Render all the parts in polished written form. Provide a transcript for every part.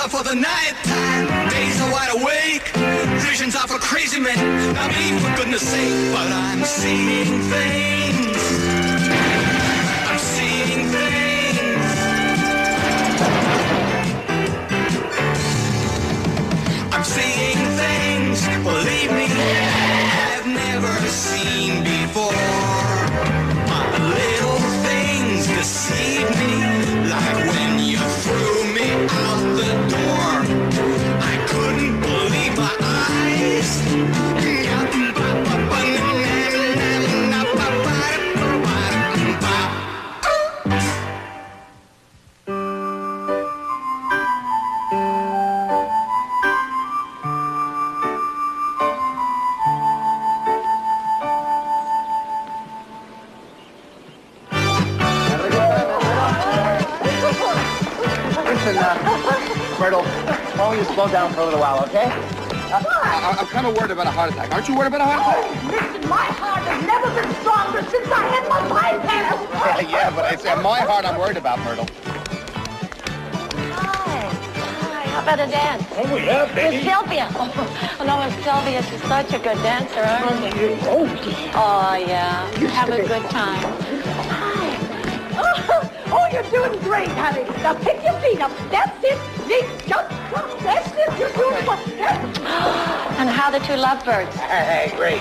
are for the night time, days are wide awake, visions are for crazy men. Not me, for goodness sake, but I'm seeing things. I'm seeing things. I'm seeing things, believe me, I've never seen before. My little things deceive me, like when you threw me out the door. I couldn't believe my eyes. Myrtle, why don't you slow down for a little while, okay? I'm kind of worried about a heart attack. Aren't you worried about a heart attack? Oh, listen, my heart has never been stronger since I had my bypass. Yeah, but it's my heart I'm worried about, Myrtle. Hi. How about a dance? Oh, yeah, baby. Miss Sylvia. Oh, no, Miss Sylvia, she's such a good dancer, aren't you? Oh, yeah. Oh, yeah. You have a good time. Hi. Oh, you're doing great, honey. Now pick your feet up. That's it. Just come. That's it. You're doing what? And how the two lovebirds? Hey, great.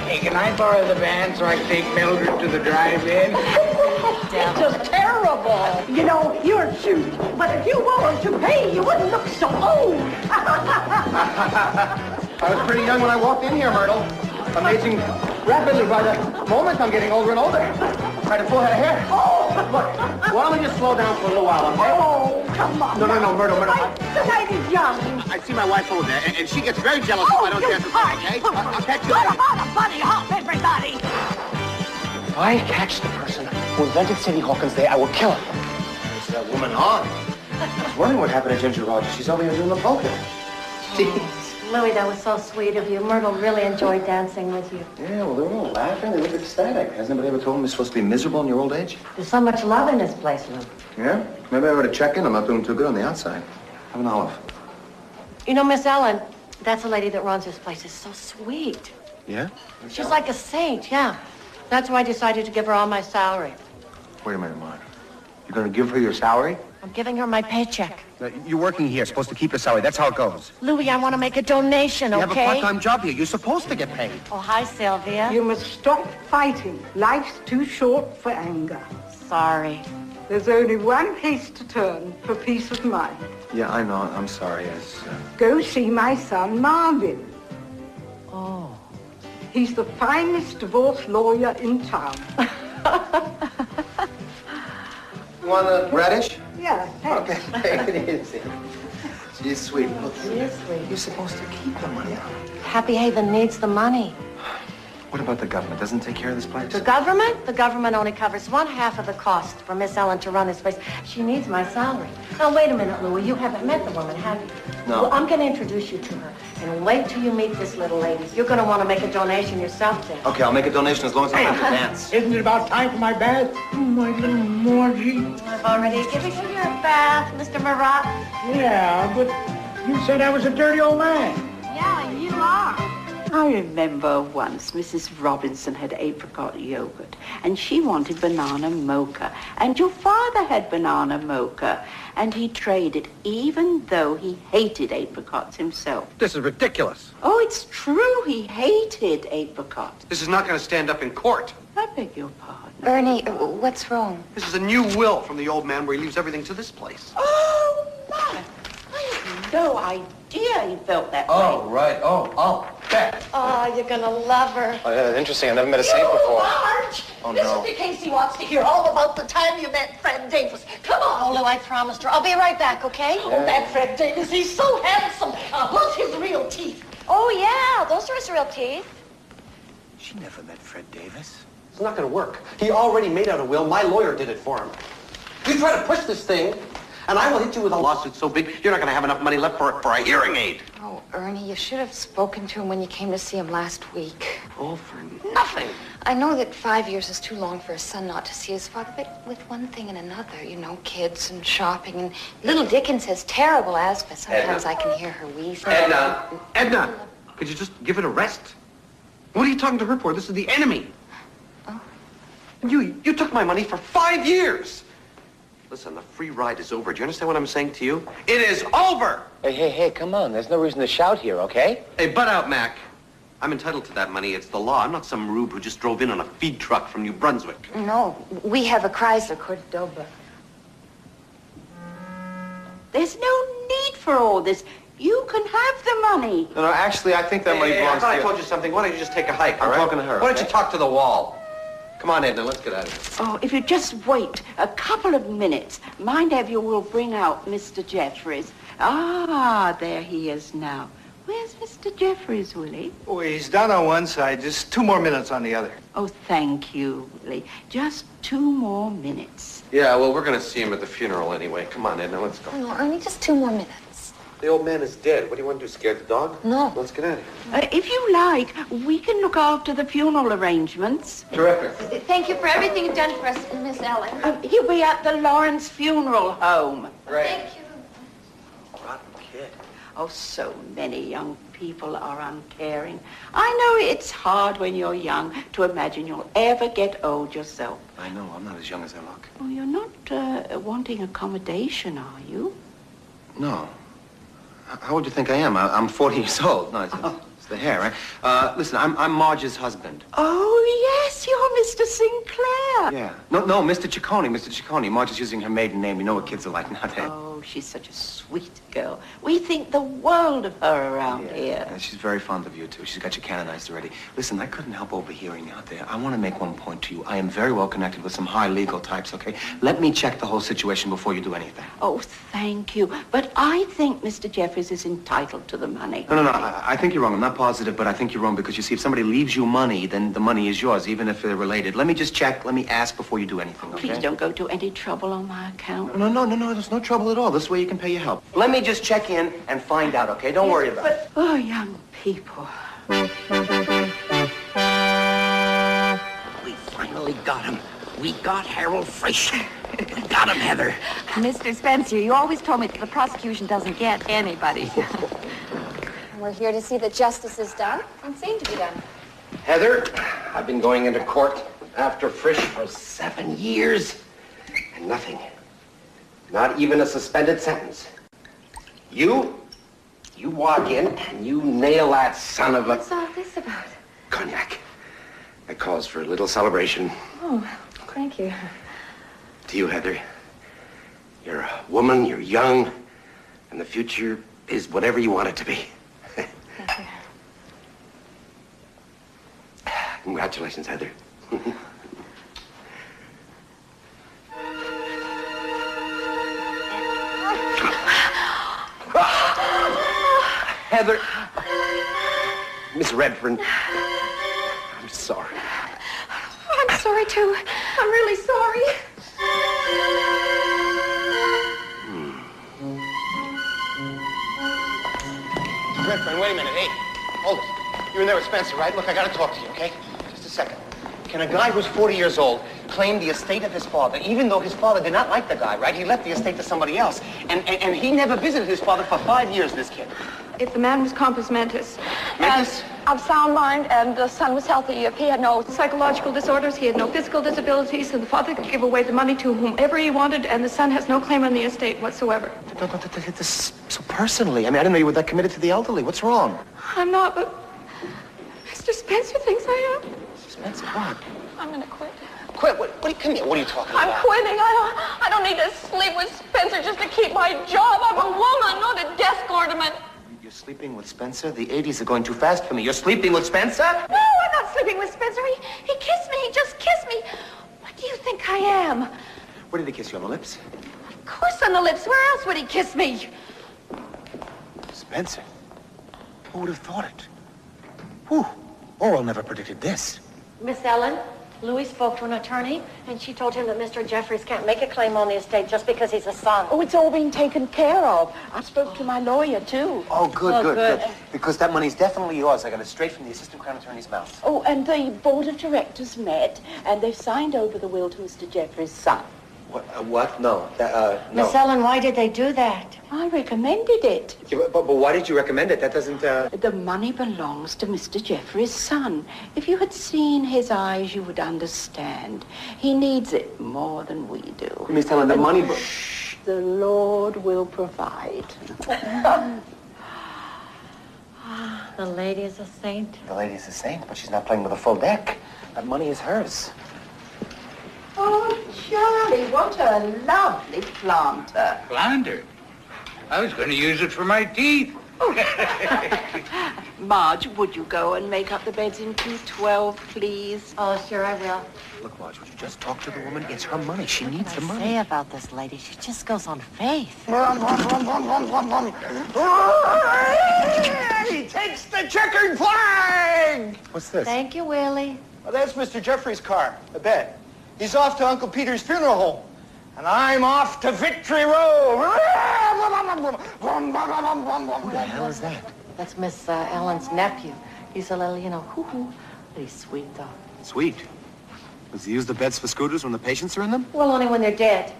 Hey, can I borrow the van so I can take Mildred to the drive-in? It's just terrible. You know, you're cute, but if you weren't to pay, you wouldn't look so old. I was pretty young when I walked in here, Myrtle. Amazing rapidly by the moment I'm getting older and older. I had a full head of hair. Oh, Look, why don't we just slow down for a little while, okay? oh, come on. No, Myrtle. The night is young. I see my wife over there, and she gets very jealous if I don't dance with her, okay? I'll catch you What later. about a bunny hop, everybody? If I catch the person who invented Sadie Hawkins Day, I will kill him. Is that woman on? I was wondering what happened to Ginger Rogers. She's over here doing the polka. Louie, that was so sweet of you. Myrtle really enjoyed dancing with you. Yeah, well, they were all laughing. They looked ecstatic. Hasn't anybody ever told them you're supposed to be miserable in your old age? There's so much love in this place, Lou. Yeah? Maybe I ought to check in. I'm not doing too good on the outside. Have an olive. You know, Miss Ellen, that's the lady that runs this place. Is so sweet. Yeah? She's like a saint, yeah. That's why I decided to give her all my salary. Wait a minute, Mark. You're going to give her your salary? I'm giving her my paycheck. You're working here, supposed to keep your salary. That's how it goes. Louie, I want to make a donation, okay? You have a part-time job here. You're supposed to get paid. Oh, hi, Sylvia. You must stop fighting. Life's too short for anger. Sorry. There's only one place to turn for peace of mind. Yeah, I know. I'm sorry. Go see my son, Marvin. Oh. He's the finest divorce lawyer in town. You want a radish? Yeah, thanks. Okay, it is. She's sweet. Look, She is sweet. you're supposed to keep the money. Happy Haven needs the money. What about the government? Doesn't it take care of this place? The government? The government only covers 1/2 of the cost for Miss Ellen to run this place. She needs my salary. Now, wait a minute, Louie. You haven't met the woman, have you? No. Well, I'm going to introduce you to her. And wait till you meet this little lady. You're going to want to make a donation yourself to her. Okay, I'll make a donation as long as I have to dance. Isn't it about time for my bath? Oh, my little Margie. I've already given you your bath, Mr. Marat. Yeah, but you said I was a dirty old man. Yeah, you are. I remember once Mrs. Robinson had apricot yogurt, and she wanted banana mocha, and your father had banana mocha, and he traded even though he hated apricots himself. This is ridiculous. Oh, it's true, he hated apricots. This is not going to stand up in court. I beg your pardon. Ernie, what's wrong? This is a new will from the old man where he leaves everything to this place. Oh, my. I had no idea he felt that way. Oh, right. Oh, I'll bet. Oh, you're going to love her. Oh, yeah, interesting. I've never met a saint before. Marge! Oh, no. Mr. Casey wants to hear all about the time you met Fred Davis. Come on. Oh, Lou, I promised her. I'll be right back, okay? Oh, that Fred Davis, he's so handsome. What's his real teeth? Oh, yeah, those are his real teeth. She never met Fred Davis. It's not going to work. He already made out a will. My lawyer did it for him. You try to push this thing, and I will hit you with a lawsuit so big, you're not going to have enough money left for a hearing aid. Oh, Ernie, you should have spoken to him when you came to see him last week. All for nothing. I know that 5 years is too long for a son not to see his father, but with one thing and another, you know, kids and shopping, and little Dickens has terrible asthma. Sometimes I can hear her wheeze. Edna, could you just give it a rest? What are you talking to her for? This is the enemy. Oh. You took my money for 5 years. Listen, the free ride is over. Do you understand what I'm saying to you? It is over! Hey, come on. There's no reason to shout here, okay? Hey, butt out, Mac. I'm entitled to that money. It's the law. I'm not some rube who just drove in on a feed truck from New Brunswick. No, we have a Chrysler Cordoba. There's no need for all this. You can have the money. No, actually, I think that money belongs I thought to I you. told you something. Why don't you just take a hike, all I'm right? talking to her, Why don't okay? you talk to the wall? Come on, Edna, let's get out of here. Oh, if you just wait a couple of minutes, mind Evie will bring out Mr. Jeffries. Ah, there he is now. Where's Mr. Jeffries, Willie? Oh, he's down on one side. Just 2 more minutes on the other. Oh, thank you, Willie. Just 2 more minutes. Yeah, well, we're going to see him at the funeral anyway. Come on, Edna, let's go. No, only just 2 more minutes. The old man is dead. What do you want to do, scare the dog? No. Let's get out of here. If you like, we can look after the funeral arrangements. Terrific. Thank you for everything you've done for us, Miss Ellen. He'll be at the Lawrence Funeral Home. Great. Thank you. Rotten kid. Oh, so many young people are uncaring. I know it's hard when you're young to imagine you'll ever get old yourself. I know. I'm not as young as I look. Oh, you're not wanting accommodation, are you? No. How old do you think I am? I'm 40 years old. No, it's the hair, right? Listen, I'm Marge's husband. Oh, yes, you're Mr. Sinclair. Yeah. No, Mr. Ciccone. Mr. Ciccone. Marge is using her maiden name. You know what kids are like nowadays. Oh, she's such a sweet girl. We think the world of her around here. Yeah, she's very fond of you, too. She's got you canonized already. Listen, I couldn't help overhearing out there. I want to make one point to you. I am very well connected with some high legal types, okay? Let me check the whole situation before you do anything. Oh, thank you. But I think Mr. Jeffries is entitled to the money. No. I think you're wrong. I'm not positive, but I think you're wrong because, you see, if somebody leaves you money, then the money is yours, even if they're related. Let me just check. Let me ask before you do anything, okay? Please don't go to any trouble on my account. No. There's no trouble at all. This way you can pay your help. Let me just check in and find out, okay? Don't worry about it. Oh, young people. We finally got him. We got Harold Frisch. Got him, Heather. Mr. Spencer, you always told me that the prosecution doesn't get anybody. We're here to see that justice is done and seem to be done. Heather, I've been going into court after Frisch for 7 years. And nothing. Not even a suspended sentence. You walk in and you nail that son of a... What's all this about? Cognac. That calls for a little celebration. Oh, thank you. To you, Heather. You're a woman, you're young, and the future is whatever you want it to be. Thank you. Congratulations, Heather. Heather. Miss Redfern. I'm sorry. I'm sorry, too. I'm really sorry. Redfern, wait a minute. Hey, hold it. You're in there with Spencer, right? Look, I gotta talk to you, okay? Just a second. Can a guy who's 40 years old claim the estate of his father, even though his father did not like the guy, right? He left the estate to somebody else. And he never visited his father for 5 years, this kid. If the man was compos mentis, Mentis? of sound mind, and the son was healthy, if he had no psychological disorders, he had no physical disabilities, and the father could give away the money to whomever he wanted, and the son has no claim on the estate whatsoever. Don't take this so personally. I mean, I didn't know you were that committed to the elderly. What's wrong? I'm not, but Mr. Spencer thinks I am. Spencer, what? I'm going to quit. Quit? Come here. What are you talking I'm about? quitting. I don't need to sleep with Spencer just to keep my job. I'm a woman, not a desk ornament. You're sleeping with Spencer? The 80s are going too fast for me. You're sleeping with Spencer? No, I'm not sleeping with Spencer. He kissed me. He just kissed me. What do you think I am? Where did he kiss you, on the lips? Of course on the lips. Where else would he kiss me? Spencer? Who would have thought it? Whew. Oral never predicted this. Miss Ellen, Louis spoke to an attorney, and she told him that Mr. Jeffries can't make a claim on the estate just because he's a son. Oh, it's all been taken care of. I spoke to my lawyer, too. Oh, good. Because that money's definitely yours. I got it straight from the assistant crown attorney's mouth. Oh, and the board of directors met, and they've signed over the will to Mr. Jeffries' son. What? No. No. Miss Ellen, why did they do that? I recommended it. Yeah, but why did you recommend it? That doesn't, The money belongs to Mr. Jeffries' son. If you had seen his eyes, you would understand. He needs it more than we do. Miss Ellen, the money... Shh, the Lord will provide. The lady is a saint. The lady's a saint, but she's not playing with a full deck. That money is hers. Oh, Charlie, what a lovely planter. Planter? I was going to use it for my teeth. Marge, would you go and make up the beds in 212, please? Oh, sure, I will. Look, Marge, would you just talk to the woman? It's her money. She needs the What money. I say about this lady? She just goes on faith. He takes the checkered flag! What's this? Thank you, Willie. Well, that's Mr. Jeffries' car, the bed. He's off to Uncle Peter's funeral home. And I'm off to Victory Row. Who the hell is that? That's Miss Ellen's nephew. He's a little, hoo-hoo. But he's sweet, though. Sweet. Does he use the beds for scooters when the patients are in them? Well, only when they're dead.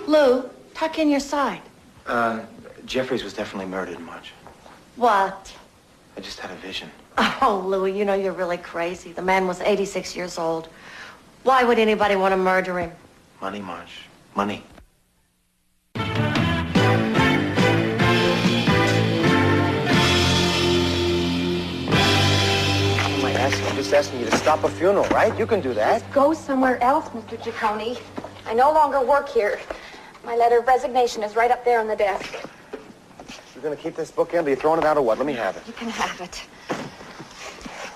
Lou, tuck in your side. Jeffries was definitely murdered, Marge. What? I just had a vision. Oh, Louie, you know you're really crazy. The man was 86 years old. Why would anybody want to murder him? Money, Marge. Money. I'm just asking you to stop a funeral, right? You can do that. Just go somewhere else, Mr. Ciccone. I no longer work here. My letter of resignation is right up there on the desk. You're going to keep this book in? Are you throwing it out or what? Let me have it. You can have it.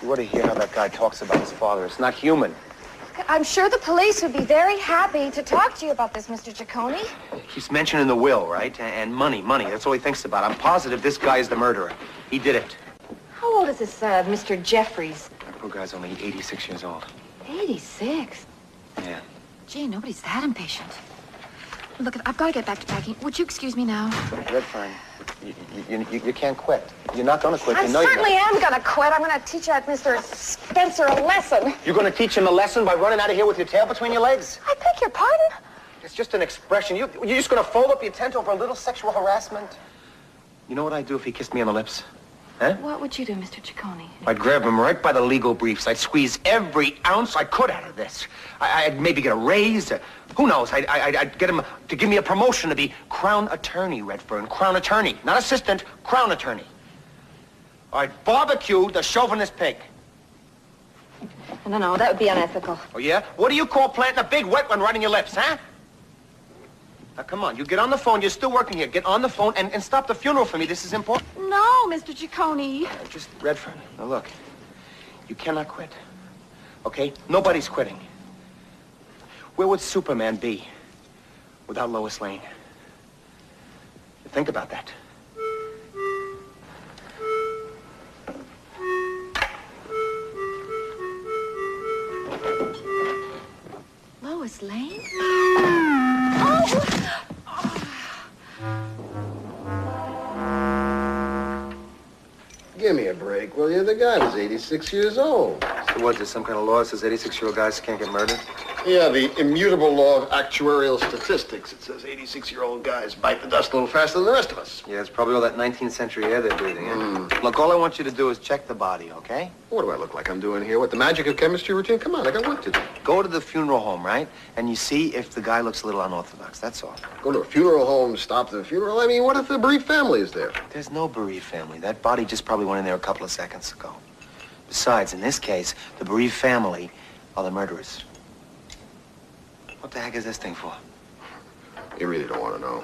You ought to hear how that guy talks about his father. It's not human. I'm sure the police would be very happy to talk to you about this, Mr. Ciccone. He's mentioning the will, right? And money. That's all he thinks about. I'm positive this guy is the murderer. He did it. How old is this Mr. Jeffries? That poor guy's only 86 years old. 86? Yeah. Gee, nobody's that impatient. Look, I've got to get back to packing. Would you excuse me now? Redfern, you can't quit. You're not going to quit. I You know you're certainly not. am going to quit. I'm going to teach that Mr. Spencer a lesson. You're going to teach him a lesson by running out of here with your tail between your legs? I beg your pardon? It's just an expression. You're just going to fold up your tent over a little sexual harassment? You know what I'd do if he kissed me on the lips? Huh? What would you do, Mr. Ciccone? I'd grab him right by the legal briefs. I'd squeeze every ounce I could out of this. I'd maybe get a raise. Who knows? I'd get him to give me a promotion to be crown attorney, Redfern. Crown attorney. Not assistant, crown attorney. I'd barbecue the chauvinist pig. No, that would be unethical. Oh, yeah? What do you call planting a big wet one right in your lips, huh? Now, come on. You get on the phone. You're still working here. Get on the phone and stop the funeral for me. This is important. No, Mr. Ciccone. Just, Redfern, now look. You cannot quit. Okay? Nobody's quitting. Where would Superman be without Lois Lane? Think about that. Lois Lane? Give me a break, will you? The guy was 86 years old. So what, there's some kind of law that says 86-year-old guys can't get murdered? Yeah, the immutable law of actuarial statistics. It says 86-year-old guys bite the dust a little faster than the rest of us. Yeah, it's probably all that 19th century air they're breathing in. Look, all I want you to do is check the body, okay? What do I look like I'm doing here? What, the magic of chemistry routine? Come on, I got work to do. Go to the funeral home, right? And you see if the guy looks a little unorthodox, that's all. Go to a funeral home, stop the funeral? I mean, what if the bereaved family is there? There's no bereaved family. That body just probably went in there a couple of seconds ago. Besides, in this case, the bereaved family are the murderers. What the heck is this thing for? You really don't want to know.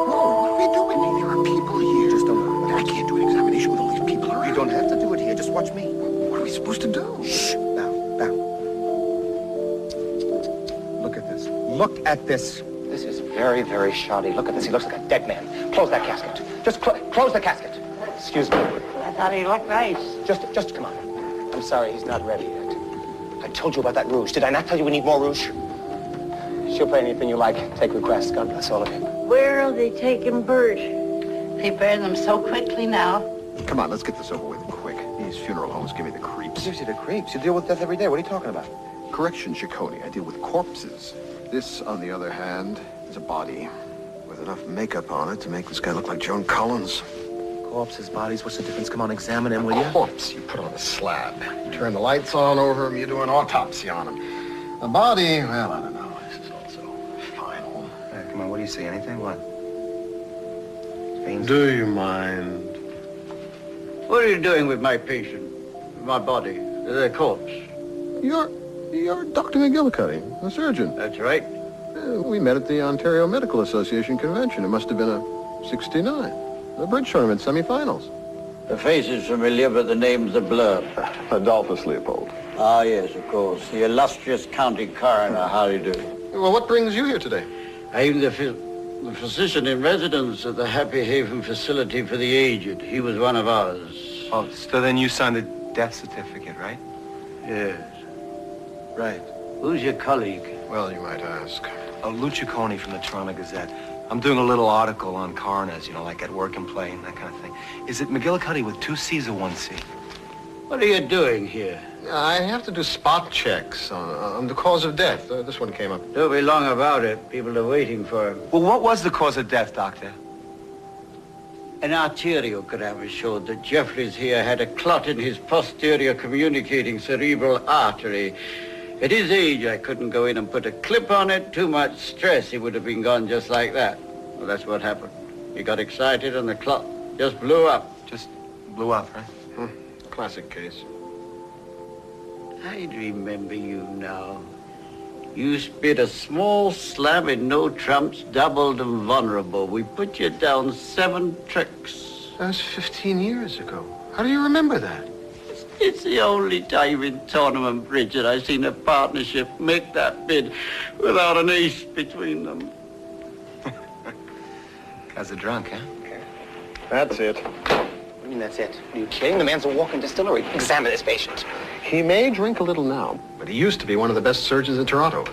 Whoa, what are we doing? There are people here. Just don't worry. I can't do an examination with all these people around. You don't have to do it here. Just watch me. What are we supposed to do? Shh. Now. Look at this. Look at this. This is very, very shoddy. Look at this. He looks like a dead man. Close that casket. Just close the casket. Excuse me. I thought he looked nice. Just come on. I'm sorry, he's not ready yet. I told you about that rouge. Did I not tell you we need more rouge? She'll play anything you like. Take requests. God bless all of you. Where are they taking Bert? They burn them so quickly now. Come on, let's get this over with quick. These funeral homes give me the creeps. Gives you the creeps. You deal with death every day. What are you talking about? Correction, Ciccone. I deal with corpses. This, on the other hand, is a body with enough makeup on it to make this guy look like Joan Collins. Corpses, bodies, what's the difference? Come on, examine him, will you? A corpse you put on a slab. You turn the lights on over him, you do an autopsy on him. A body, well, I don't know. This is also final. Hey, come on, what do you see? Anything? What? Veins? Do you mind? What are you doing with my patient? With my body? The corpse? You're Dr. McGillicuddy, the surgeon. That's right. We met at the Ontario Medical Association convention. It must have been a 69. The bridge tournament semifinals. The face is familiar, but the name's a blur. Adolphus Leopold. Ah, yes, of course. The illustrious county coroner. How do you do? Well, what brings you here today? I'm the physician in residence at the Happy Haven facility for the aged. He was one of ours. Oh, so then you signed the death certificate, right? Yes. Right. Who's your colleague? Well, you might ask. Lou Ciccone from the Toronto Gazette. I'm doing a little article on coroners, you know, like at work and play and that kind of thing. Is it McGillicuddy with 2 C's or 1 C? What are you doing here? I have to do spot checks on the cause of death. This one came up. Don't be long about it. People are waiting for him. Well, what was the cause of death, Doctor? An arteriogram showed that Jeffries here had a clot in his posterior communicating cerebral artery. At his age, I couldn't go in and put a clip on it. Too much stress. He would have been gone just like that. Well, that's what happened. He got excited and the clot just blew up. Just blew up, right? Classic case. I remember you now. You spit a small slab in no trumps, doubled and vulnerable. We put you down 7 tricks. That was 15 years ago. How do you remember that? It's the only time in tournament bridge that I've seen a partnership make that bid without an ace between them. Guys are drunk, huh? That's it. What do you mean that's it? Are you kidding? The man's a walking distillery. Examine this patient. He may drink a little now, but he used to be one of the best surgeons in Toronto.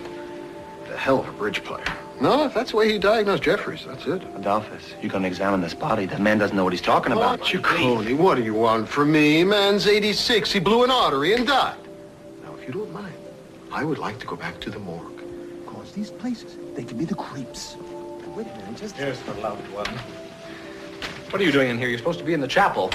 A hell of a bridge player. No, if that's the way he diagnosed Jeffries, that's it. Adolphus, you're going to examine this body. That man doesn't know what he's talking about. Ciccone, what do you want from me? Man's 86. He blew an artery and died. Now, if you don't mind, I would like to go back to the morgue. Because these places, they can be the creeps. Now, wait a minute, just... Here's the loved one. What are you doing in here? You're supposed to be in the chapel.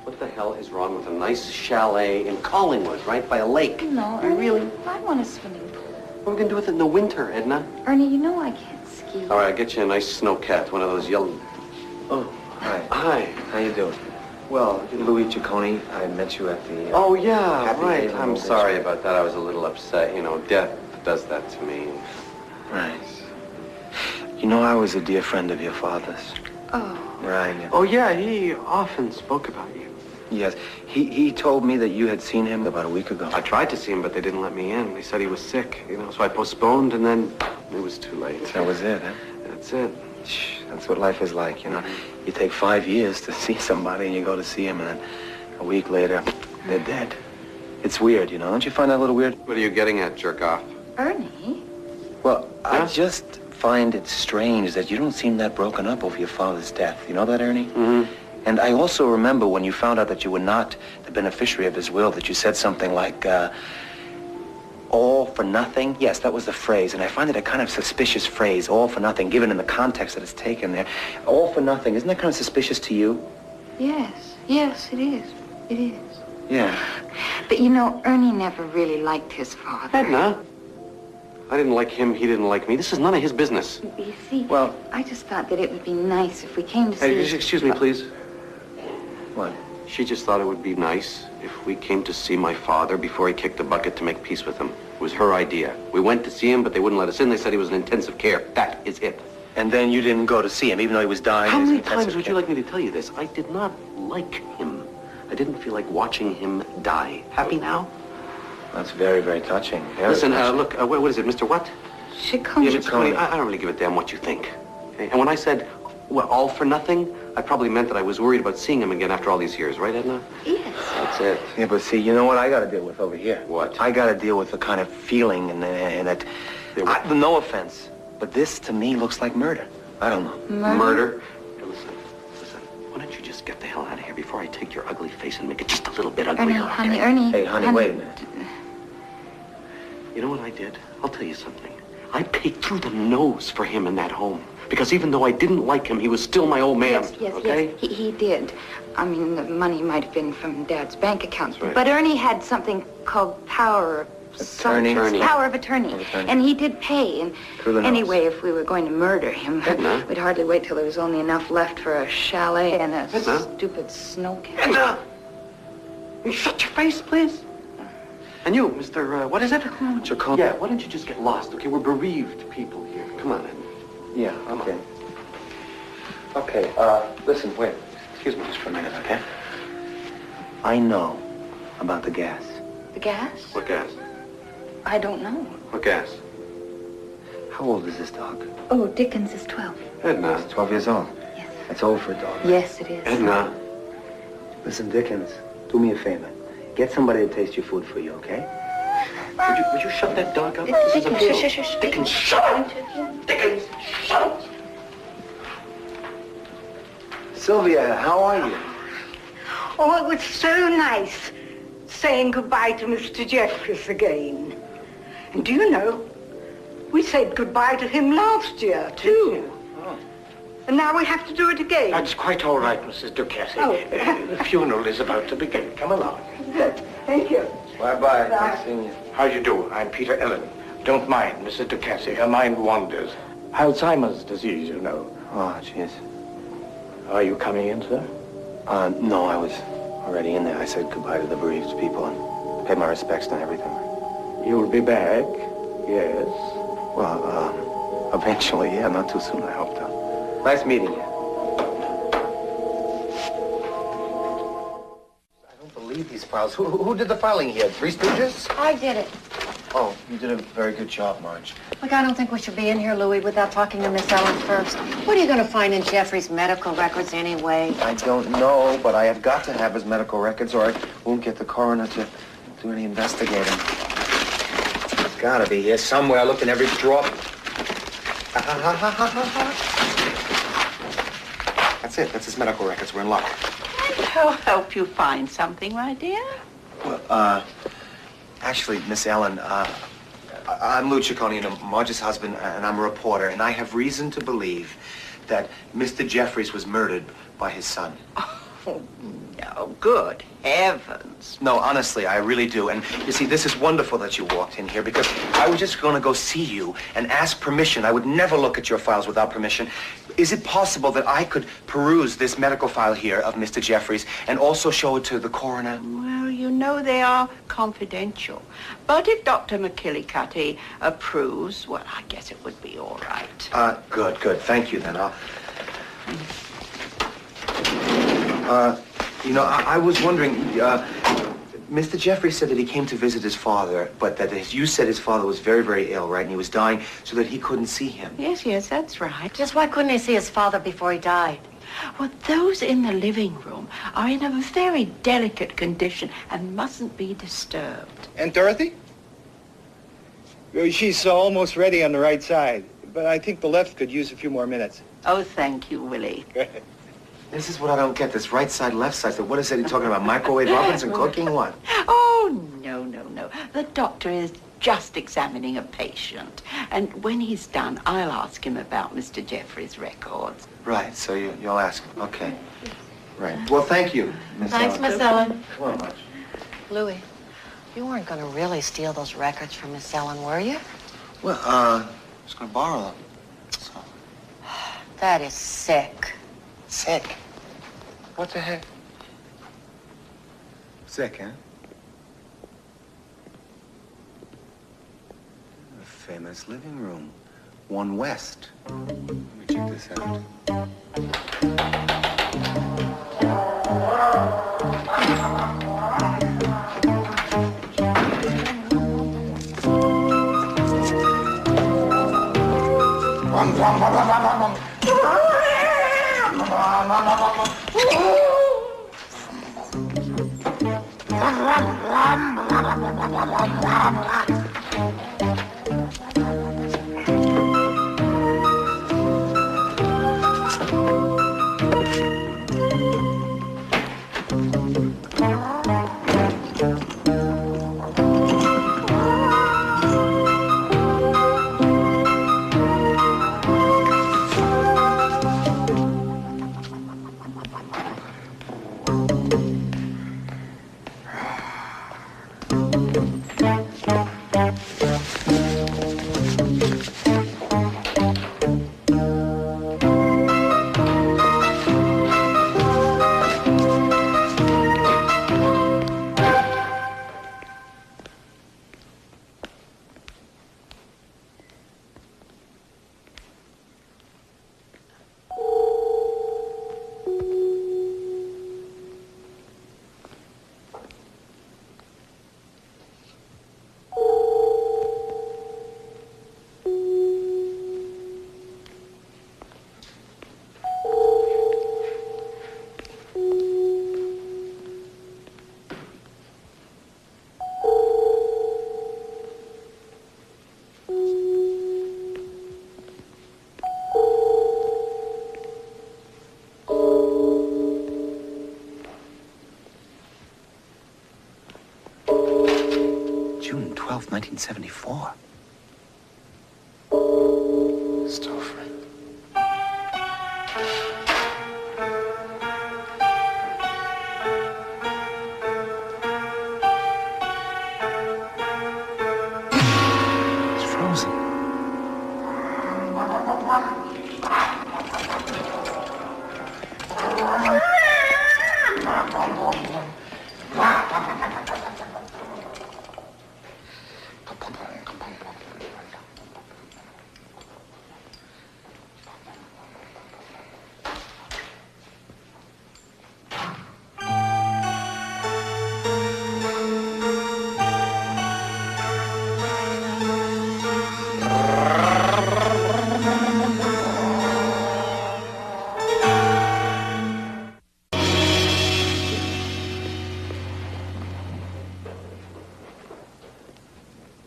What the hell is wrong with a nice chalet in Collingwood, right by a lake? No, You Ernie, really... I want a swimming pool. What are we going to do with it in the winter, Edna? Ernie, you know I can't ski. All right, I'll get you a nice snowcat, one of those yellow... Oh, hi. Hi. How you doing? Well, Louis Ciccone, I met you at the... Oh, yeah, Happy right. Haven I'm over sorry there. about that. I was a little upset. You know, death does that to me. Right. You know, I was a dear friend of your father's. Oh. Right. Oh, yeah, he often spoke about you. Yes. He told me that you had seen him about a week ago. I tried to see him, but they didn't let me in. They said he was sick, you know, so I postponed, and then it was too late. That was it, huh? That's it. Shh, that's what life is like, you know. You take 5 years to see somebody, and you go to see him, and then a week later, they're dead. It's weird, you know. Don't you find that a little weird? What are you getting at, jerk off? Ernie? Well, I just find it strange that you don't seem that broken up over your father's death. You know that, Ernie? Mm-hmm. And I also remember when you found out that you were not the beneficiary of his will, that you said something like, all for nothing. Yes, that was the phrase, and I find it a kind of suspicious phrase, all for nothing, given in the context that it's taken there. All for nothing, isn't that kind of suspicious to you? Yes, it is. It is. Yeah. But you know, Ernie never really liked his father. Edna, I didn't like him, he didn't like me. This is none of his business. You see, Well... I just thought that it would be nice if we came to see... Hey, excuse me, please. What? She just thought it would be nice if we came to see my father before he kicked the bucket to make peace with him. It was her idea. We went to see him, but they wouldn't let us in. They said he was in intensive care. That is it. And then you didn't go to see him, even though he was dying? How many times would you like me to tell you this? I did not like him. I didn't feel like watching him die. Happy now? That's very, very touching. Listen, look, what is it, Mr. What? Ciccone. Yeah, Mr. Coney, I don't really give a damn what you think. Okay? And when I said, well, all for nothing, I probably meant that I was worried about seeing him again after all these years, right, Edna? Yes. That's it. Yeah, but see, you know what I got to deal with over here? What? I got to deal with the kind of feeling and that... no offense, but this, to me, looks like murder. I don't know. Murder? Hey, listen. Why don't you just get the hell out of here before I take your ugly face and make it just a little bit uglier? Ernie. Hey, honey, wait a minute. You know what I did? I'll tell you something. I paid through the nose for him in that home. Because even though I didn't like him, he was still my old man. Yes, okay? yes, he did. I mean, the money might have been from Dad's bank account. Right. But Ernie had something called power of Attorney. Power of attorney. And he did pay. And anyway, if we were going to murder him, we'd hardly wait till there was only enough left for a chalet and a stupid snow cabin. Edna! You shut your face, please. And you, Mr. What is it? Ciccone. Yeah, why don't you just get lost, okay? We're bereaved people here. Come on, Edna. Yeah, okay. Okay, listen, wait. Excuse me just for a minute, okay? I know about the gas. The gas? What gas? I don't know. What gas? How old is this dog? Oh, Dickens is 12. Edna. He's 12 years old. Yes. That's old for a dog. Yes, it is. Edna. Listen, Dickens, do me a favor. Get somebody to taste your food for you, okay? Would you shut that dog up? Dickens, shush. Dickens, shut up! Dickens, shut up! Sylvia, how are you? Oh, it was so nice saying goodbye to Mr. Jeffries again. And do you know, we said goodbye to him last year, too. Oh. And now we have to do it again. That's quite all right, Mrs. Ducassi. Oh. The funeral is about to begin. Come along. Good. Thank you. Bye-bye. Nice seeing you. How you do? I'm Peter Ellen. Don't mind Mrs. Ducassi. Her mind wanders. Alzheimer's disease, you know. Oh, jeez. Are you coming in, sir? No, I was already in there. I said goodbye to the bereaved people and paid my respects and everything. You'll be back, yes. Well, eventually, yeah, not too soon, I hope, though. Nice meeting you. I don't believe these files. Who did the filing here? Three Stooges? I did it. Oh, you did a very good job, Marge. Look, I don't think we should be in here, Louis, without talking to Miss Ellen first. What are you going to find in Jeffrey's medical records anyway? I don't know, but I have got to have his medical records or I won't get the coroner to do any investigating. It's gotta be here somewhere. I looked in every drawer. That's it. That's his medical records. We're in luck. I'll help you find something, my dear. Well, actually, Miss Ellen, I'm Lou Ciccone, Marge's husband, and I'm a reporter, and I have reason to believe that Mr. Jeffries was murdered by his son. Oh, no, good heavens. No, honestly, I really do. And you see, this is wonderful that you walked in here because I was just going to go see you and ask permission. I would never look at your files without permission. Is it possible that I could peruse this medical file here of Mr. Jeffries and also show it to the coroner? Well, you know they are confidential. But if Dr. McKillicuddy approves, well, I guess it would be all right. Good. Thank you, then. I was wondering, Mr. Jeffries said that he came to visit his father, but that you said his father was very, very ill, right? And he was dying so that he couldn't see him. Yes, that's right. Just why couldn't he see his father before he died? Well, those in the living room are in a very delicate condition and mustn't be disturbed. And Dorothy? She's almost ready on the right side, but I think the left could use a few more minutes. Oh, thank you, Willie. This is what I don't get, this right side, left side. So what is it he talking about? Microwave ovens and cooking? What? Oh, no. The doctor is just examining a patient. And when he's done, I'll ask him about Mr. Jeffries' records. Right, so you'll ask him. Okay. Right. Well, thank you, Miss Ellen. Thanks, Miss Ellen. Come on, Marge. Louis, you weren't going to really steal those records from Miss Ellen, were you? Well, I'm just gonna borrow them. So. That is sick. Sick? What the heck? Sick, huh? A famous living room. One West. Let me check this out. June 12th, 1974. Stouffer. It's frozen.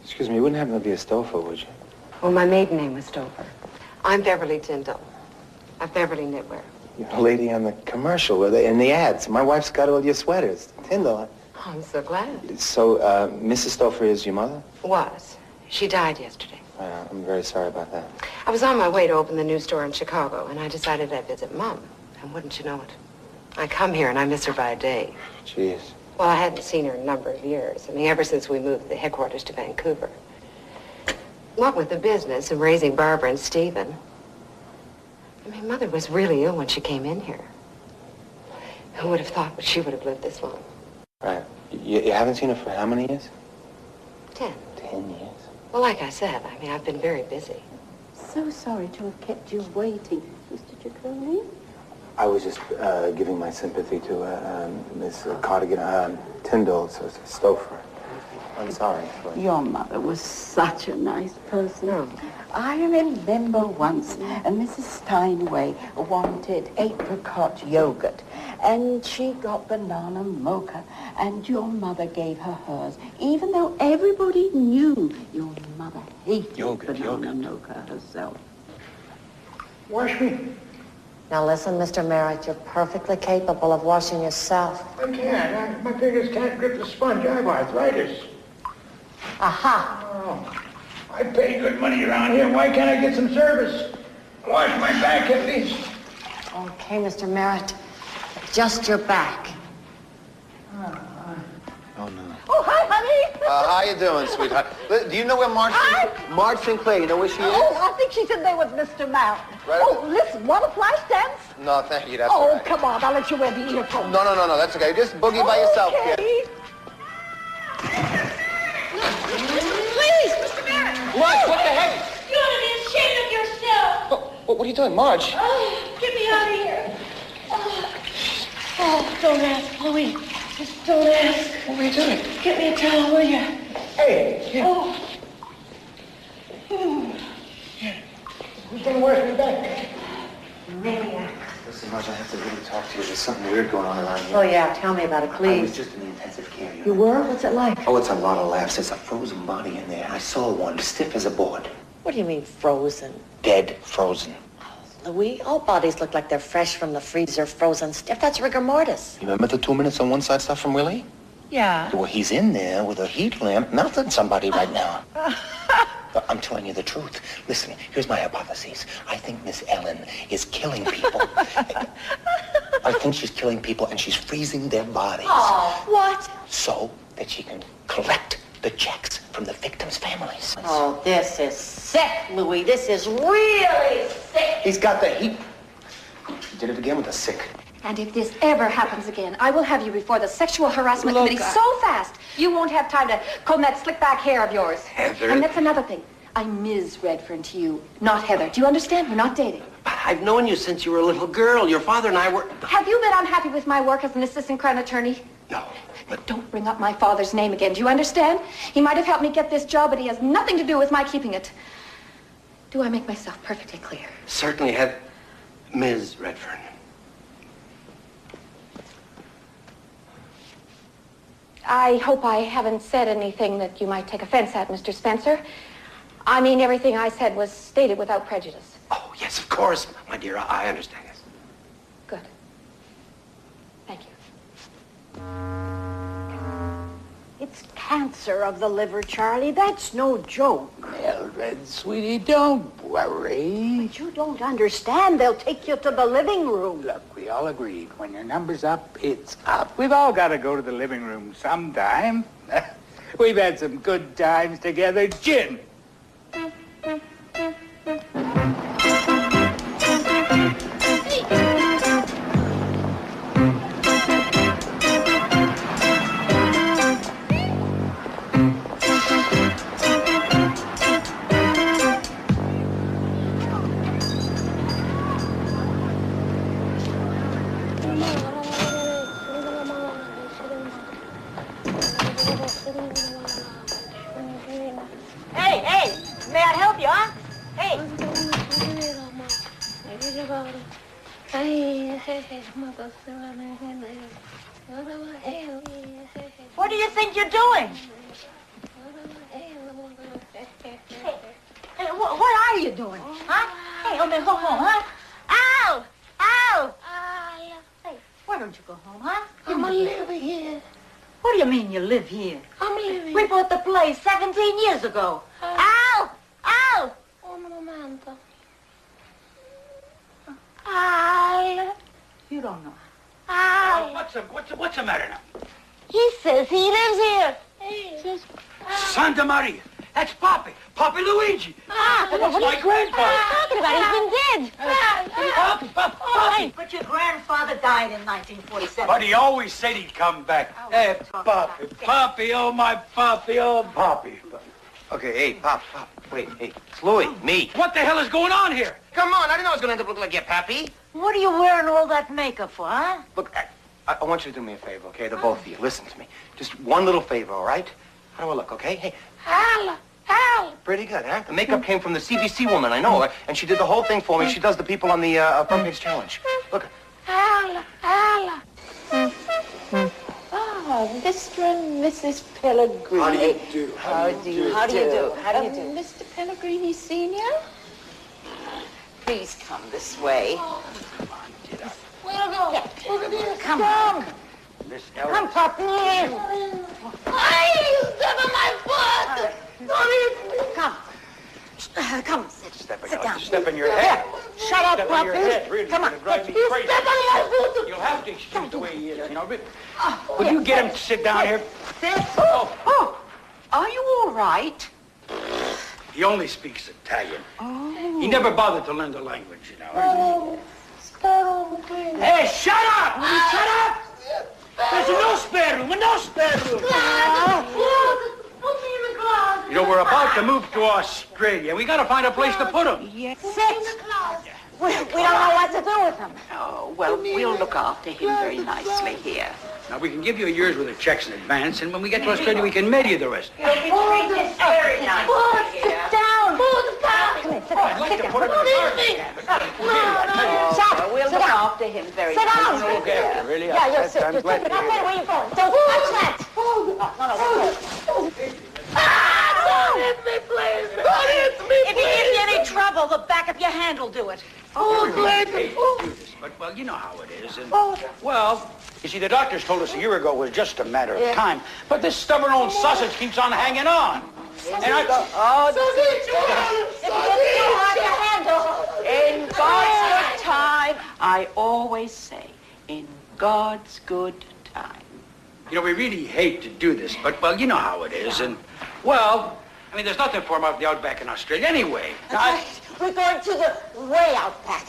Excuse me, you wouldn't happen to be a Stouffer, would you? Well, my maiden name was Stouffer. I'm Beverly Tyndall. I'm Beverly Knitwear. You're the lady on the commercial, in the ads. My wife's got all your sweaters. Tyndall. Oh, I'm so glad. So, Mrs. Stouffer is your mother? Was. She died yesterday. I'm very sorry about that. I was on my way to open the new store in Chicago, and I decided I'd visit Mom. And wouldn't you know it, I come here and I miss her by a day. Jeez. Well, I hadn't seen her in a number of years. I mean, ever since we moved the headquarters to Vancouver. What with the business and raising Barbara and Stephen. I mean, Mother was really ill when she came in here. Who would have thought she would have lived this long? Right. You haven't seen her for how many years? 10. 10 years. Well, like I said, I mean, I've been very busy. So sorry to have kept you waiting, Mr. Giacone. I was just giving my sympathy to Miss Cardigan, Tyndall, Stouffer. I'm sorry. Your mother was such a nice person. No. I remember once Mrs. Steinway wanted apricot yogurt, and she got banana mocha, and your mother gave her hers, even though everybody knew your mother hated banana mocha herself. Wash me. Now listen, Mr. Merritt, you're perfectly capable of washing yourself. I can't. My fingers can't grip the sponge. I have arthritis. Aha! Oh, I pay good money around here. Why can't I get some service? Wash my back at least. Okay, Mr. Merritt. Just your back. Oh, no. Oh, hi, honey. How you doing, sweetheart? Do you know where Marge Sinclair, you know where she is? Oh, I think she's in there with Mr. Mountain. Right. Oh, listen, want a flash dance? No, thank you. That's all Oh, right. come on, I'll let you wear the earphones. No, that's okay. Just boogie by yourself, kid. Please, Mr. Barrett. What? What the heck? You ought to be ashamed of yourself. What are you doing, Marge? Oh, get me out of here. Oh, don't ask, Louis. Just don't ask. What are you doing? Get me a towel, will you? Hey, here. Oh. Who's gonna wash me back? Maniac. Listen, Marge, I have to really talk to you. There's something weird going on around here. Oh, yeah, tell me about it, I was please. just in the intensive care unit. You were? What's it like? Oh, it's a lot of laughs. There's a frozen body in there. I saw one, stiff as a board. What do you mean, frozen? Dead, frozen. Louis, all bodies look like they're fresh from the freezer, frozen stiff. That's rigor mortis. You remember the 2 minutes on one side stuff from Willie? Yeah. Well, he's in there with a heat lamp melting somebody right now. But I'm telling you the truth. Listen, here's my hypothesis. I think Miss Ellen is killing people. I think she's killing people and she's freezing their bodies. Oh, what? So that she can collect the checks from the victims' families. Oh, this is sick, Louis. This is really sick. He's got the heat. He did it again with the sick. And if this ever happens again, I will have you before the Sexual Harassment Committee so fast you won't have time to comb that slick back hair of yours. Heather. And that's another thing. I'm Ms. Redfern to you, not Heather. Do you understand? We're not dating. But I've known you since you were a little girl. Your father and I were... Have you been unhappy with my work as an assistant crown attorney? No. But don't bring up my father's name again. Do you understand? He might have helped me get this job, but he has nothing to do with my keeping it. Do I make myself perfectly clear? Certainly had Ms. Redfern. I hope I haven't said anything that you might take offense at, Mr. Spencer. I mean, everything I said was stated without prejudice. Oh, yes, of course, my dear. I understand this. Good. Thank you. It's cancer of the liver, Charlie. That's no joke. Mildred, sweetie, don't worry. But you don't understand. They'll take you to the living room. Look, we all agreed. When your number's up, it's up. We've all got to go to the living room sometime. We've had some good times together. Gin. Hey, may I help you, huh? Hey. What do you think you're doing? Hey, what are you doing? Huh? Hey, go home, huh? Al! Al! Hey, why don't you go home, huh? I'm living here. What do you mean you live here? I'm living We bought the place 17 years ago. Al! Al! Un momento. Al! You don't know. Oh, what's the matter now? He says he lives here. Santa Maria. That's Papi. Papi Luigi. That's my grandfather. Talking about he's been dead. Papi. But your grandfather died in 1947. But he always said he'd come back. Hey, Papi. Papi, oh, my Papi, oh, Papi. Okay, hey, Pop. Wait, hey, it's Louis, me. What the hell is going on here? Come on, I didn't know I was going to end up looking like your pappy. What are you wearing all that makeup for, huh? Look, I want you to do me a favor, okay? The both of you. Listen to me. Just one little favor, all right? How do I look, okay? Hey. Al! Pretty good, huh? The makeup came from the CBC woman, I know her, and she did the whole thing for me. She does the people on the front page challenge. Look. Al! Oh, Mr. and Mrs. Pellegrini. How do you do? How do you do? Mr. Pellegrini Sr.? Please come this way. Where'll go? Come. Miss Come, Ellen. Pop. Hey, you step on my foot! Come, sit down. Step in your head. Shut up, Step in your Puppy. head. Really, Come on. you're gonna drive me You crazy. step on my foot. You'll have to excuse the way he is, you know. Would you get him to sit down here? Sit. Oh. Are you all right? He only speaks Italian. Oh. He never bothered to learn the language, you know. Oh, spare room, please. Hey, shut up! Shut up! There's no spare room, no spare room. Put me in the closet. You know, we're about to move to Australia. We gotta find a place to put him. Yes. We don't know what to do with him. Oh, well, we'll look after him very nicely here. Now, we can give you a year's worth of checks in advance, and when we get to Australia, we can mail you the rest. You'll be treated very nicely Sit here. down. Come here, sit down. I'd like to put him in the Oh, we'll look after him very Sit down. nicely. Okay, really? Yeah, you're sick. I'm You're glad sick. to Now, hear where are you going? Don't touch that. No. Don't hit me, please. Don't hit me, please. If he gives you any trouble, the back of your hand will do it. Oh, glad to do this, but, well, you know how it is. And, well, you see, the doctors told us a year ago it was just a matter of time. But this stubborn old sausage keeps on hanging on. And I go, In God's good time, I always say, in God's good time. you know, we really hate to do this, but, well, you know how it is. And, well, I mean, there's nothing for him out in the outback in Australia anyway. We're going to the way out back,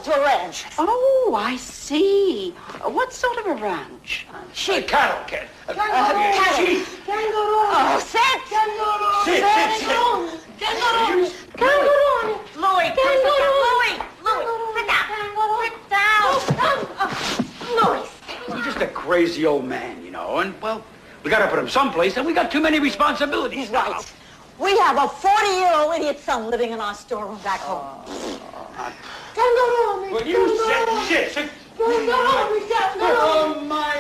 to a ranch. Oh, I see. What sort of a ranch? Sheep. Cattle, kid. Cattle. Sheep. Oh, sit. Sit. Louis, please sit down. Louis, sit down. Sit down. Louis. He's just a crazy old man, you know, and, well, we gotta put him someplace, and we got too many responsibilities. He's right. We have a 40-year-old idiot son living in our storeroom back home. Well, you said shit. Oh, my...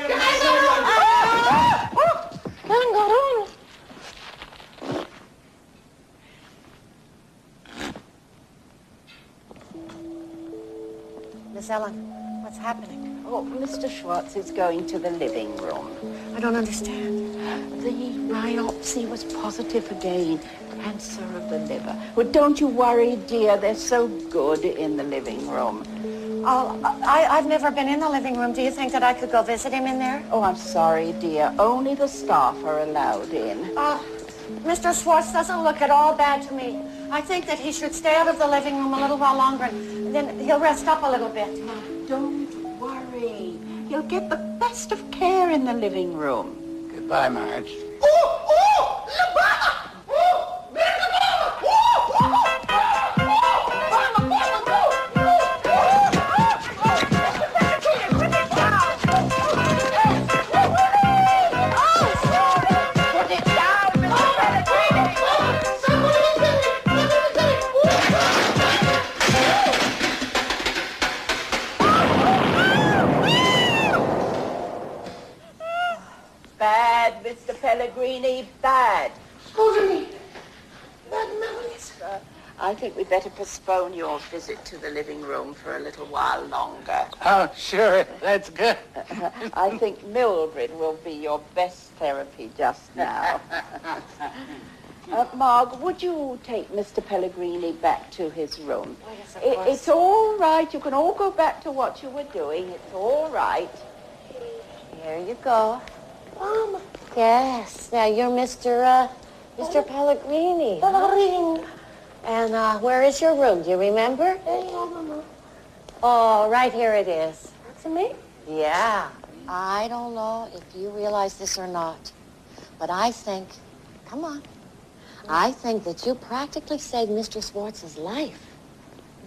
Miss Ellen, what's happening? Oh, Mr. Schwartz is going to the living room. I don't understand. The biopsy was positive again. Cancer of the liver. Well, don't you worry, dear. They're so good in the living room. Oh, I've never been in the living room. Do you think that I could go visit him in there? Oh, I'm sorry, dear. Only the staff are allowed in. Mr. Schwartz doesn't look at all bad to me. I think that he should stay out of the living room a little while longer, and then he'll rest up a little bit. Don't worry. You'll get the best of care in the living room. Goodbye, Marge. Bad, Mr. Pellegrini, bad. I think we'd better postpone your visit to the living room for a little while longer. Oh, sure, that's good. I think Mildred will be your best therapy just now. Marg, would you take Mr. Pellegrini back to his room? Oh, yes, of course. It's all right. You can all go back to what you were doing. It's all right. Here you go. Yes. Now you're Mr. Pellegrini. And where is your room? Do you remember? Oh, right here it is. That's me? Yeah. I don't know if you realize this or not, but I think, come on, I think that you practically saved Mr. Schwartz's life.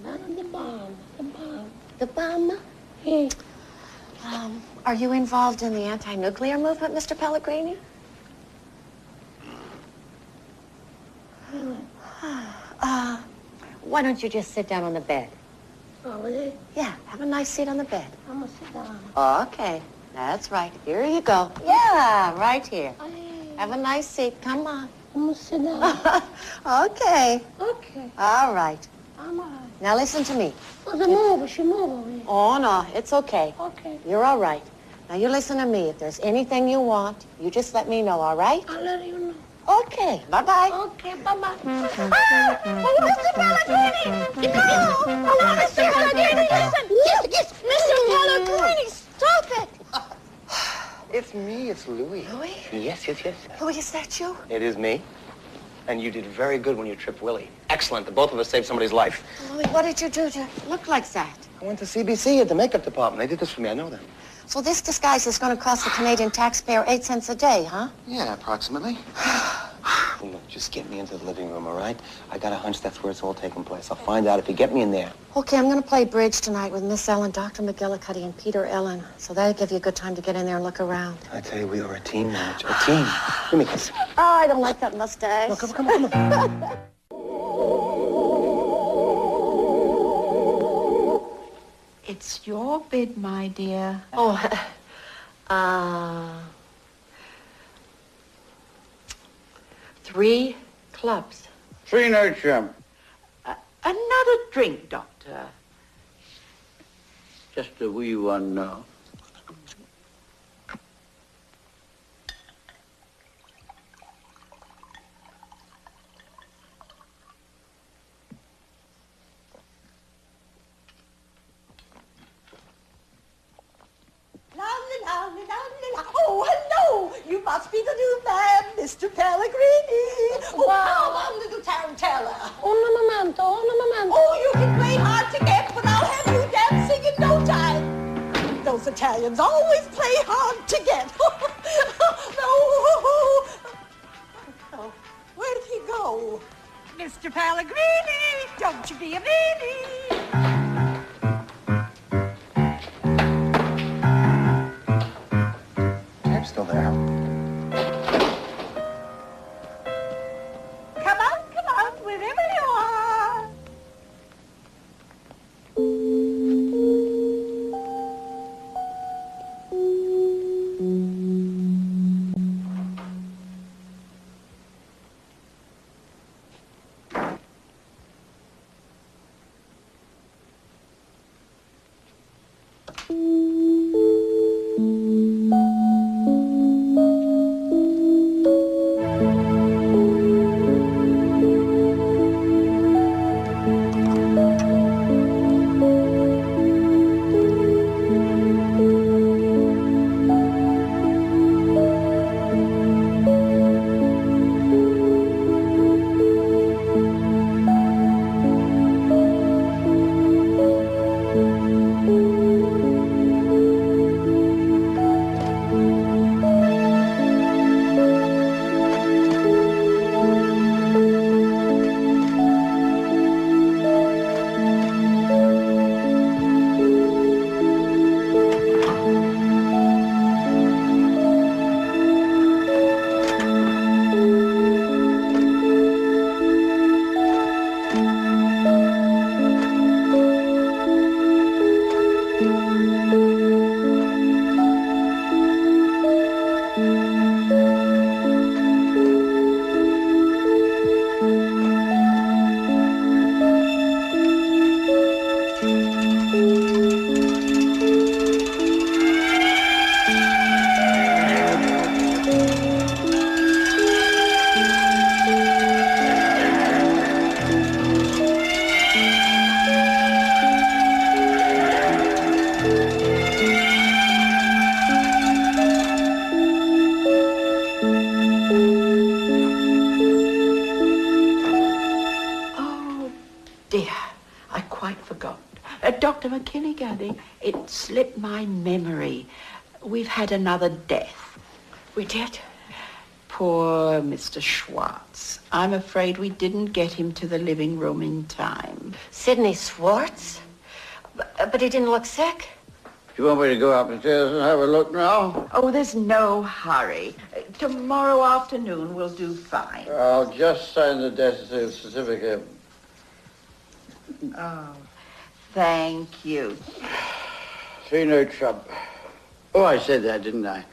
Not the bomb. The bomb. The bomb? Hey. Are you involved in the anti-nuclear movement, Mr. Pellegrini? Why don't you just sit down on the bed? Oh, really? Yeah, have a nice seat on the bed. I'm gonna sit down. Okay, that's right. Here you go. Yeah, right here. Have a nice seat. Come on. I'm gonna sit down. Okay. Okay. All right. I'm all right. Now listen to me. Oh, the move. She move over here. Oh, no, it's okay. Okay. You're all right. Now you listen to me. If there's anything you want, you just let me know, all right? I'll let you know. Okay. Bye-bye. Okay, bye-bye. Mr. Pellegrini! No! Mr. Pellegrini, listen! Yes, Mr. Pellegrini, stop it! It's me. It's Louis. Louis? Yes, yes, yes. Louis, is that you? It is me. And you did very good when you tripped Willie. Excellent. The both of us saved somebody's life. Louis, what did you do to look like that? I went to CBC at the makeup department. They did this for me. I know them. So this disguise is going to cost the Canadian taxpayer 8 cents a day, huh? Yeah, approximately. Well, look, just get me into the living room, all right? I got a hunch that's where it's all taking place. I'll find out if you get me in there. Okay, I'm going to play bridge tonight with Miss Ellen, Dr. McGillicuddy, and Peter Ellen. So that'll give you a good time to get in there and look around. I tell you, we are a team, Marge. A team. Give me a kiss. Oh, I don't like that mustache. No, come on. It's your bid, my dear. Oh, 3 clubs. 3 no chump. Another drink, Doctor. Just a wee one now. Oh, hello! You must be the new man, Mr. Pellegrini. Oh, come on, little tarantella. Un momento. Oh, you can play hard to get, but I'll have you dancing in no time. Those Italians always play hard to get. No. Oh, where'd he go? Mr. Pellegrini, don't you be a meanie. I'm still there. Come on, wherever you are. Dr. McGillicuddy, it slipped my memory. We've had another death. We did? Poor Mr. Schwartz. I'm afraid we didn't get him to the living room in time. Sidney Schwartz? But he didn't look sick. Do you want me to go upstairs and have a look now? Oh, there's no hurry. Tomorrow afternoon will do fine. I'll just sign the death certificate. Oh, thank you. 3 no chump. Oh, I said that, didn't I?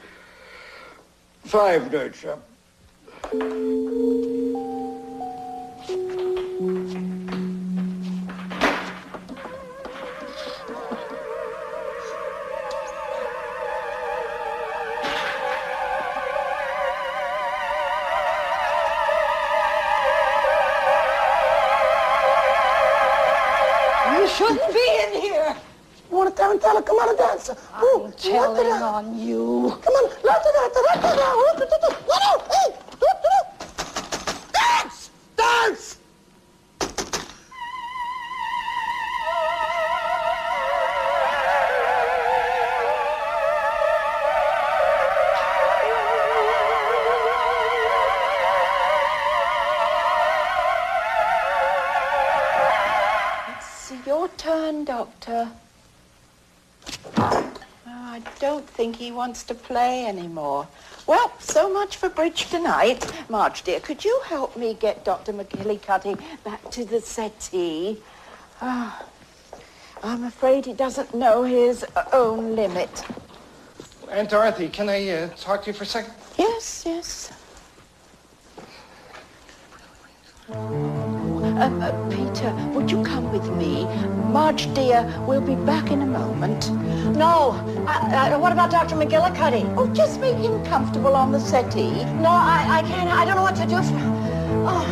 5 no chump. You shouldn't be in here. Want a tarantella? Ellen, come on and dance. I'm telling on you. Come on. Dance! Dance! It's your turn, Doctor. I don't think he wants to play anymore. Well, so much for bridge tonight. Marge, dear, could you help me get Dr. McGillicuddy back to the settee? I'm afraid he doesn't know his own limit. Aunt Dorothy, can I talk to you for a second? Yes, yes. Peter, would you come with me? Marge, dear, we'll be back in a moment. No. What about Dr. McGillicuddy? Oh, just make him comfortable on the settee. No, I can't. I don't know what to do. Oh.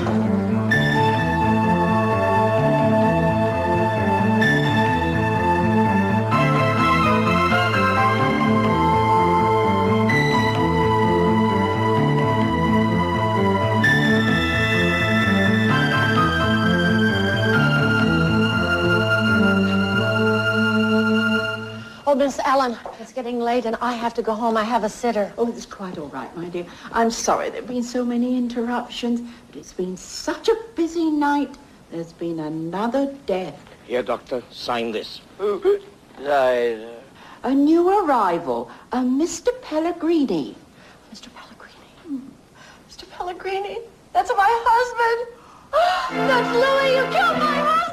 Oh, Miss Ellen, it's getting late and I have to go home. I have a sitter. Oh, it's quite all right, my dear. I'm sorry there have been so many interruptions, but it's been such a busy night. There's been another death. Here, Doctor, sign this. A new arrival, a Mr. Pellegrini. Mr. Pellegrini? Mr. Pellegrini? That's my husband. That's Louis. You killed my husband.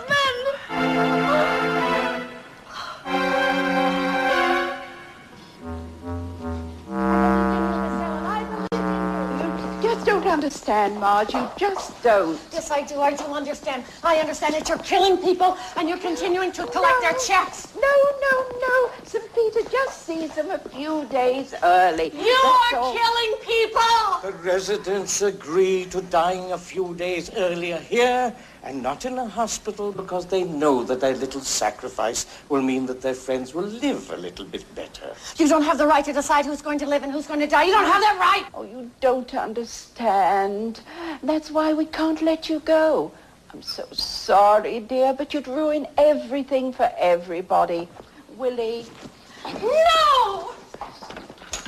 Don't understand, Marge. You just don't. Yes, I do. I do understand. I understand that you're killing people and you're continuing to collect their checks. No. St. Peter just sees them a few days early. You are killing people! The residents agree to dying a few days earlier here and not in a hospital because they know that their little sacrifice will mean that their friends will live a little bit better. You don't have the right to decide who's going to live and who's going to die. You don't have that right! Oh, you don't understand. That's why we can't let you go. I'm so sorry, dear, but you'd ruin everything for everybody. Willie. No!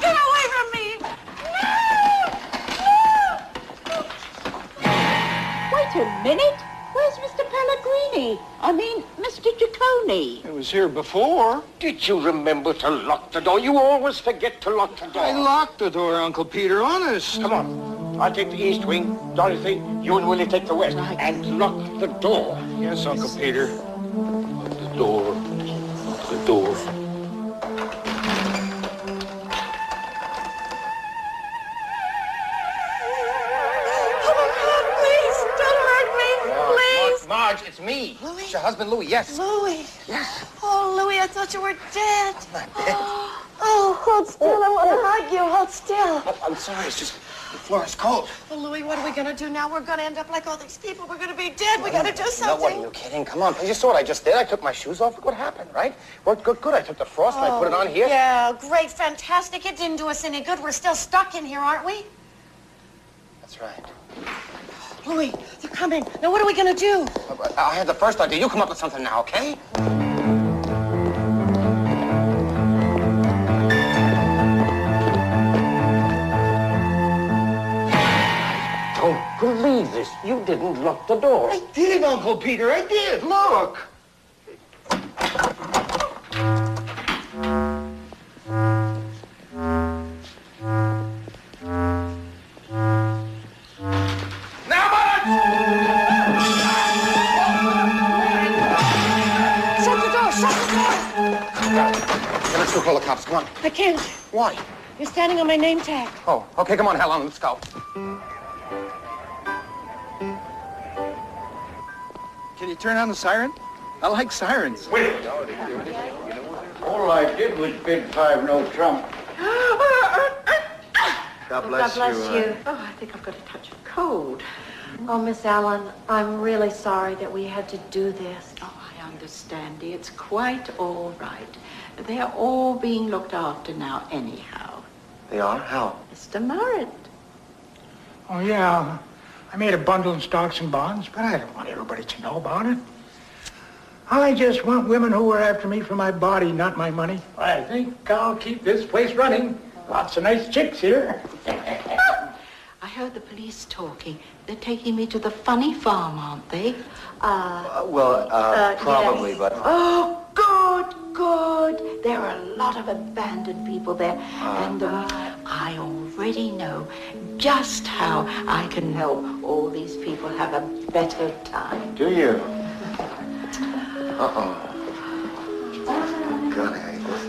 Get away from me! No! Wait a minute. Where's Mr. Pellegrini? I mean, Mr. Giacone. It was here before. Did you remember to lock the door? You always forget to lock the door. I locked the door, Uncle Peter, honest. Come on. I'll take the east wing. Dorothy, you and Willie take the west. And lock the door. Yes, Uncle Peter. The door. The door. Marge, it's me. Louis? It's your husband, Louis, yes. Louis. Yes. Oh, Louis, I thought you were dead. I'm not dead. Oh, hold still. I want to hug you. Hold still. Oh, I'm sorry. It's just the floor is cold. Well, Louis, what are we going to do now? We're going to end up like all these people. We're going to be dead. We got to do No, something. what, are you kidding? Come on. You saw what I just did. I took my shoes off. Look what happened, right? Worked good. I took the frost and I put it on here. Yeah, great, fantastic. It didn't do us any good. We're still stuck in here, aren't we? That's right. Louis, they're coming. Now, what are we going to do? I had the first idea. You come up with something now, okay? I don't believe this. You didn't lock the door. I did, Uncle Peter. I did. Look. Let's go call the cops. Come on. I can't. Why? You're standing on my name tag. Oh, okay. Come on, Helen. Let's go. Can you turn on the siren? I like sirens. Wait. All I did was bid 5 no trump. God bless you. Oh, I think I've got a touch of cold. Oh, Miss Allen, I'm really sorry that we had to do this. Oh, I understand, dear. It's quite all right. They're all being looked after now anyhow. They are? How? Mr. Murray. Oh, yeah. I made a bundle in stocks and bonds, but I don't want everybody to know about it. I just want women who are after me for my body, not my money. I think I'll keep this place running. Lots of nice chicks here. I heard the police talking. They're taking me to the funny farm, aren't they? Probably, yes. but... Oh, good. There are a lot of abandoned people there. And I already know just how I can help all these people have a better time. Do you? Uh-oh. God, I hate this.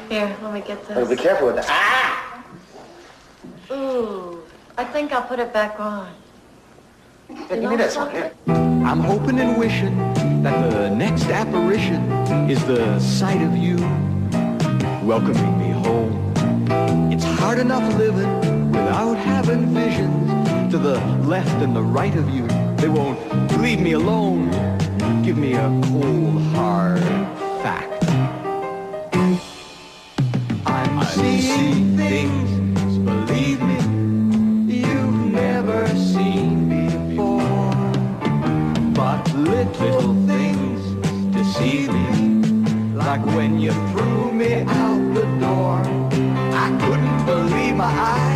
Here, let me get this. Oh, be careful with that. Ah! Ooh, I think I'll put it back on. Yeah, give me this one, here. I'm hoping and wishing that the next apparition is the sight of you welcoming me home. It's hard enough living without having visions to the left and the right of you. They won't leave me alone. Give me a cold, hard fact. I'm seeing things, believe me, you've never seen before. But little things deceive me, like when you threw me out the door. I couldn't believe my eyes.